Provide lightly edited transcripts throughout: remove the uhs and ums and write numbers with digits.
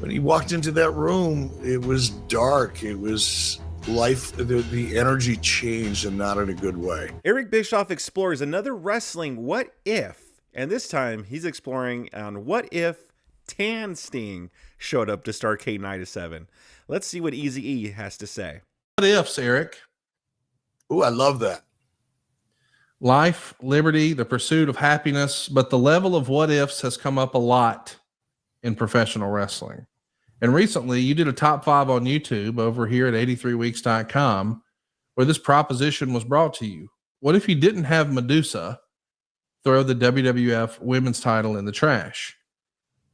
When he walked into that room, it was dark. It was life. The energy changed, and not in a good way. Eric Bischoff explores another wrestling what if, and this time he's exploring on what if Tan Sting showed up to Starrcade 97. Let's see what Easy E has to say. What ifs, Eric? Ooh, I love that. Life, liberty, the pursuit of happiness, but the level of what ifs has come up a lot in professional wrestling. And recently, you did a top 5 on YouTube over here at 83weeks.com where this proposition was brought to you. What if you didn't have Medusa throw the WWF women's title in the trash?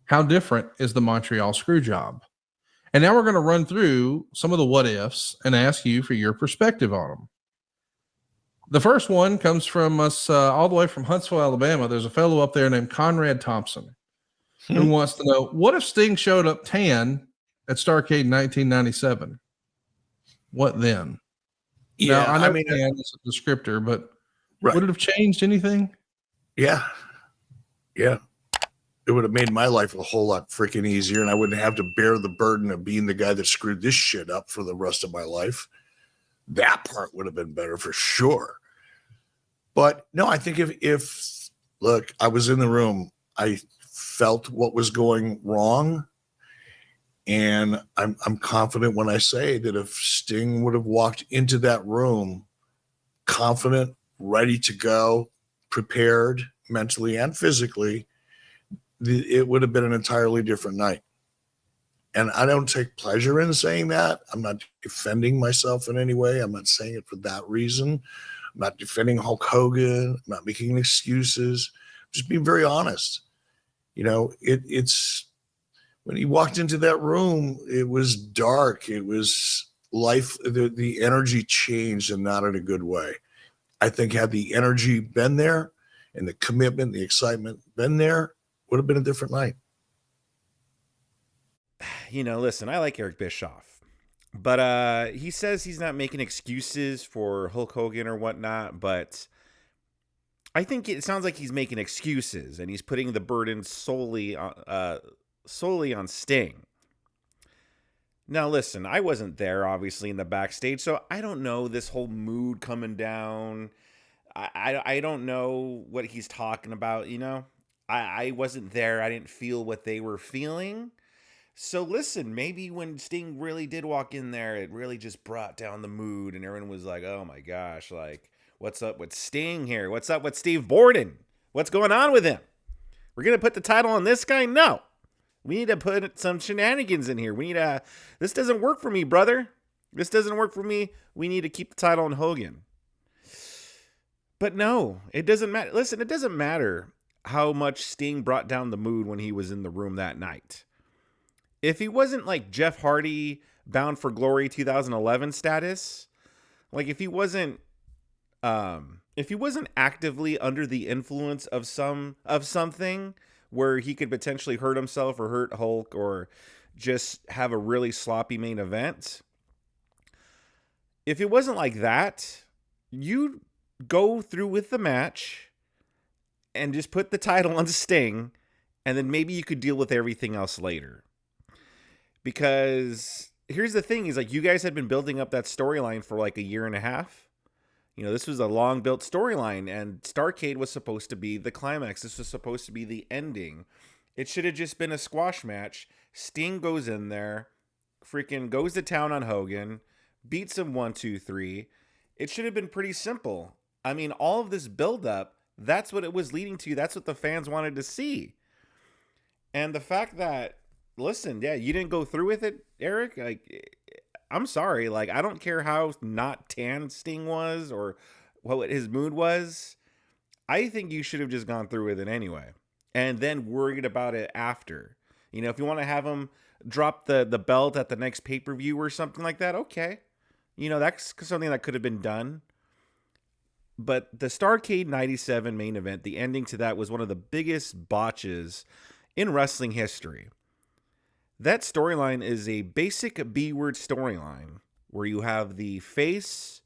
How different is the Montreal Screwjob? And now we're going to run through some of the what ifs and ask you for your perspective on them. The first one comes from us all the way from Huntsville, Alabama. There's a fellow up there named Conrad Thompson who wants to know, what if Sting showed up tan at Starrcade in 1997? What then? Yeah, now, I mean, tan is a descriptor, but would it have changed anything? Yeah. It would have made my life a whole lot freaking easier, and I wouldn't have to bear the burden of being the guy that screwed this shit up for the rest of my life. That part would have been better for sure. But no, I think if look, I was in the room, I felt what was going wrong, and I'm confident when I say that if Sting would have walked into that room confident, ready to go, prepared mentally and physically, it would have been an entirely different night. And I don't take pleasure in saying that. I'm not defending myself in any way. I'm not saying it for that reason. I'm not defending Hulk Hogan. I'm not making excuses. I'm just being very honest. You know, it's when he walked into that room, it was dark. It was life. The energy changed, and not in a good way. I think had the energy been there and the commitment, the excitement been there, would have been a different night. You know, listen, I like Eric Bischoff, but he says he's not making excuses for Hulk Hogan or whatnot, but I think it sounds like he's making excuses and he's putting the burden solely on Sting. Now, listen, I wasn't there, obviously, in the backstage, so I don't know this whole mood coming down. I don't know what he's talking about, you know? I wasn't there. I didn't feel what they were feeling. So listen, maybe when Sting really did walk in there, it really just brought down the mood and everyone was like, oh my gosh, like, what's up with Sting here? What's up with Steve Borden? What's going on with him? We're going to put the title on this guy? No. We need to put some shenanigans in here. We need this doesn't work for me, brother. This doesn't work for me. We need to keep the title on Hogan. But no, it doesn't matter. Listen, it doesn't matter how much Sting brought down the mood when he was in the room that night. If he wasn't like Jeff Hardy Bound for Glory 2011 status, like if he wasn't actively under the influence of something where he could potentially hurt himself or hurt Hulk or just have a really sloppy main event, if it wasn't like that, you go through with the match and just put the title on Sting, and then maybe you could deal with everything else later. Because here's the thing, is like you guys had been building up that storyline for like a year and a half. You know, this was a long built storyline, and Starrcade was supposed to be the climax. This was supposed to be the ending. It should have just been a squash match. Sting goes in there, freaking goes to town on Hogan, beats him 1, 2, 3. It should have been pretty simple. I mean, all of this build up, that's what it was leading to. That's what the fans wanted to see. And the fact that, listen, yeah, you didn't go through with it, Eric. Like, I'm sorry. Like, I don't care how not tan Sting was or what his mood was. I think you should have just gone through with it anyway, and then worried about it after. You know, if you want to have him drop the belt at the next pay-per-view or something like that, okay. You know, that's something that could have been done. But the Starrcade 97 main event, the ending to that was one of the biggest botches in wrestling history. That storyline is a basic B-word storyline where you have the face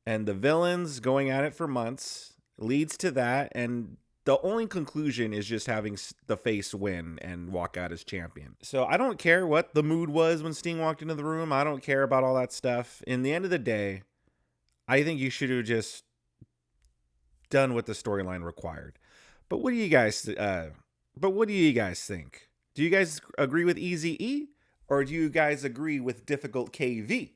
and the villains going at it for months, leads to that, and the only conclusion is just having the face win and walk out as champion. So I don't care what the mood was when Sting walked into the room. I don't care about all that stuff. In the end of the day, I think you should have just done what the storyline required. But what do you guys think? Do you guys agree with Eazy-E, or do you guys agree with Difficult KV?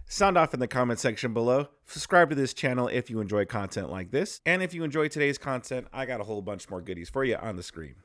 Sound off in the comment section below. Subscribe to this channel if you enjoy content like this. And if you enjoyed today's content, I got a whole bunch more goodies for you on the screen.